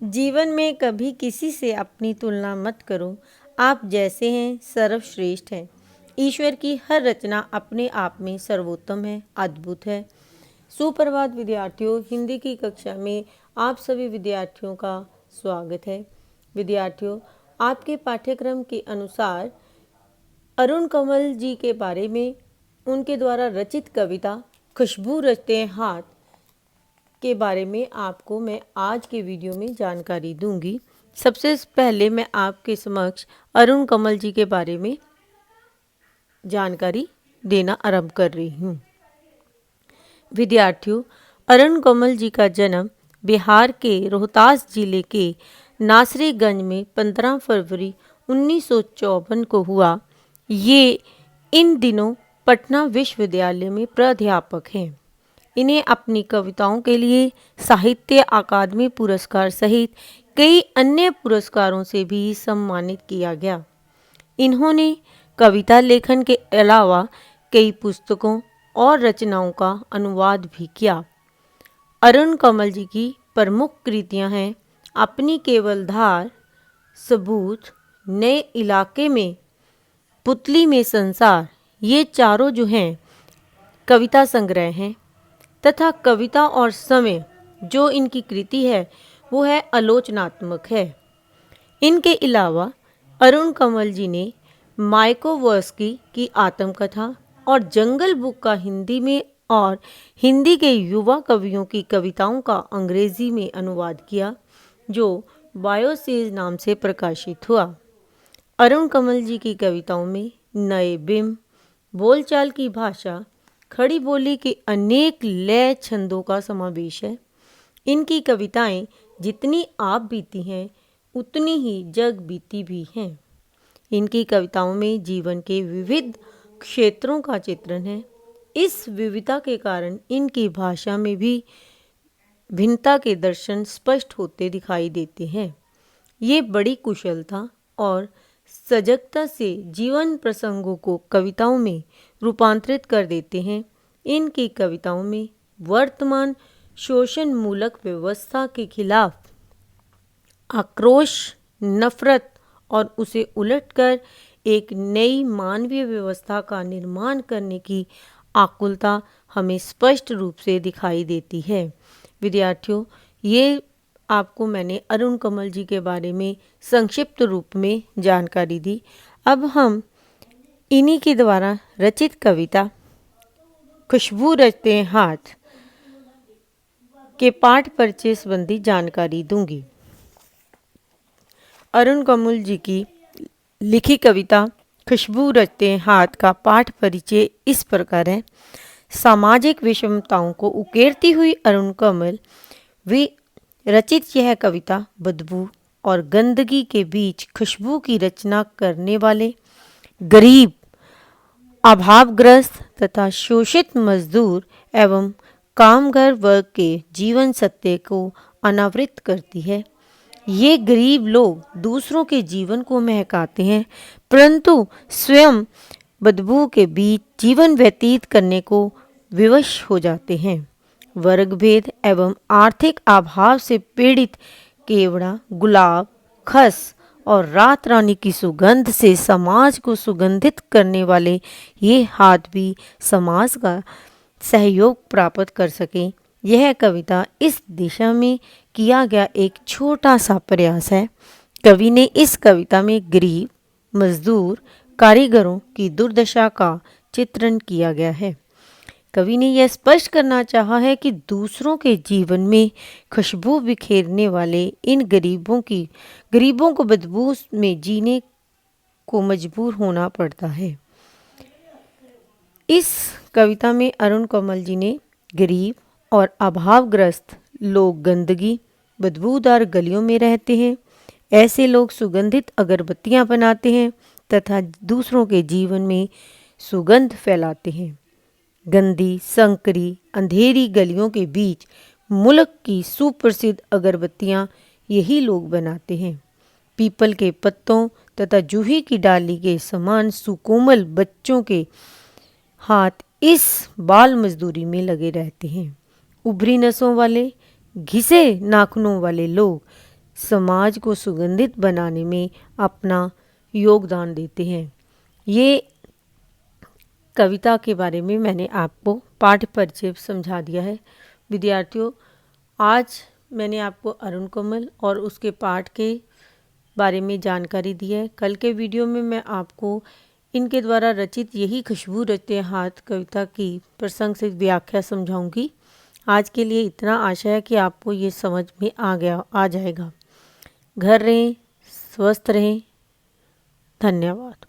जीवन में कभी किसी से अपनी तुलना मत करो। आप जैसे हैं सर्वश्रेष्ठ हैं। ईश्वर की हर रचना अपने आप में सर्वोत्तम है, अद्भुत है। सुप्रभात विद्यार्थियों, हिंदी की कक्षा में आप सभी विद्यार्थियों का स्वागत है। विद्यार्थियों, आपके पाठ्यक्रम के अनुसार अरुण कमल जी के बारे में उनके द्वारा रचित कविता खुशबू रचते हैं हाथ के बारे में आपको मैं आज के वीडियो में जानकारी दूंगी। सबसे पहले मैं आपके समक्ष अरुण कमल जी के बारे में जानकारी देना आरंभ कर रही हूँ। विद्यार्थियों, अरुण कमल जी का जन्म बिहार के रोहतास जिले के नासरीगंज में 15 फरवरी 1954 को हुआ। ये इन दिनों पटना विश्वविद्यालय में प्राध्यापक हैं। इन्हें अपनी कविताओं के लिए साहित्य अकादमी पुरस्कार सहित कई अन्य पुरस्कारों से भी सम्मानित किया गया। इन्होंने कविता लेखन के अलावा कई पुस्तकों और रचनाओं का अनुवाद भी किया। अरुण कमल जी की प्रमुख कृतियां हैं अपनी केवल धार, सबूत, नए इलाके में, पुतली में संसार। ये चारों जो हैं कविता संग्रह हैं तथा कविता और समय जो इनकी कृति है वो है आलोचनात्मक है। इनके अलावा अरुण कमल जी ने मायाकोव्स्की की आत्मकथा और जंगल बुक का हिंदी में और हिंदी के युवा कवियों की कविताओं का अंग्रेजी में अनुवाद किया, जो बायोसेज नाम से प्रकाशित हुआ। अरुण कमल जी की कविताओं में नए बिंब, बोलचाल की भाषा, खड़ी बोली के अनेक लय छंदों का समावेश है। इनकी कविताएं जितनी आप बीती हैं उतनी ही जग बीती भी हैं। इनकी कविताओं में जीवन के विविध क्षेत्रों का चित्रण है। इस विविधता के कारण इनकी भाषा में भी भिन्नता के दर्शन स्पष्ट होते दिखाई देते हैं। ये बड़ी कुशलता और सजगता से जीवन प्रसंगों को कविताओं में रूपांतरित कर देते हैं। इनकी कविताओं में वर्तमान शोषण मूलक व्यवस्था के खिलाफ आक्रोश, नफरत और उसे उलटकर एक नई मानवीय व्यवस्था का निर्माण करने की आकुलता हमें स्पष्ट रूप से दिखाई देती है। विद्यार्थियों, ये आपको मैंने अरुण कमल जी के बारे में संक्षिप्त रूप में जानकारी दी। अब हम इन्हीं के द्वारा रचित कविता खुशबू रचते हैं हाथ के पाठ परिचय संबंधी जानकारी दूंगी। अरुण कमल जी की लिखी कविता खुशबू रचते हैं हाथ का पाठ परिचय इस प्रकार है। सामाजिक विषमताओं को उकेरती हुई अरुण कमल वी रचित यह कविता बदबू और गंदगी के बीच खुशबू की रचना करने वाले गरीब, अभावग्रस्त तथा शोषित मजदूर एवं कामगार वर्ग के जीवन सत्य को अनावृत करती है। ये गरीब लोग दूसरों के जीवन को महकाते हैं, परंतु स्वयं बदबू के बीच जीवन व्यतीत करने को विवश हो जाते हैं। वर्ग भेद एवं आर्थिक अभाव से पीड़ित केवड़ा, गुलाब, खस और रात रानी की सुगंध से समाज को सुगंधित करने वाले ये हाथ भी समाज का सहयोग प्राप्त कर सकें। यह कविता इस दिशा में किया गया एक छोटा सा प्रयास है। कवि ने इस कविता में गरीब, मजदूर, कारीगरों की दुर्दशा का चित्रण किया गया है। कवि ने यह स्पष्ट करना चाहा है कि दूसरों के जीवन में खुशबू बिखेरने वाले इन गरीबों को बदबू में जीने को मजबूर होना पड़ता है। इस कविता में अरुण कमल जी ने गरीब और अभावग्रस्त लोग गंदगी, बदबूदार गलियों में रहते हैं। ऐसे लोग सुगंधित अगरबत्तियां बनाते हैं तथा दूसरों के जीवन में सुगंध फैलाते हैं। गंदी, संकरी, अंधेरी गलियों के बीच मुल्क की सुप्रसिद्ध अगरबत्तियां यही लोग बनाते हैं। पीपल के पत्तों तथा जूही की डाली के समान सुकोमल बच्चों के हाथ इस बाल मजदूरी में लगे रहते हैं। उभरी नसों वाले, घिसे नाखूनों वाले लोग समाज को सुगंधित बनाने में अपना योगदान देते हैं। ये कविता के बारे में मैंने आपको पाठ्य परिचय समझा दिया है। विद्यार्थियों, आज मैंने आपको अरुण कोमल और उसके पाठ के बारे में जानकारी दी है। कल के वीडियो में मैं आपको इनके द्वारा रचित यही खुशबू रचते हाथ कविता की प्रसंग से व्याख्या समझाऊंगी। आज के लिए इतना आशा है कि आपको ये समझ में आ जाएगा। घर रहें, स्वस्थ रहें। धन्यवाद।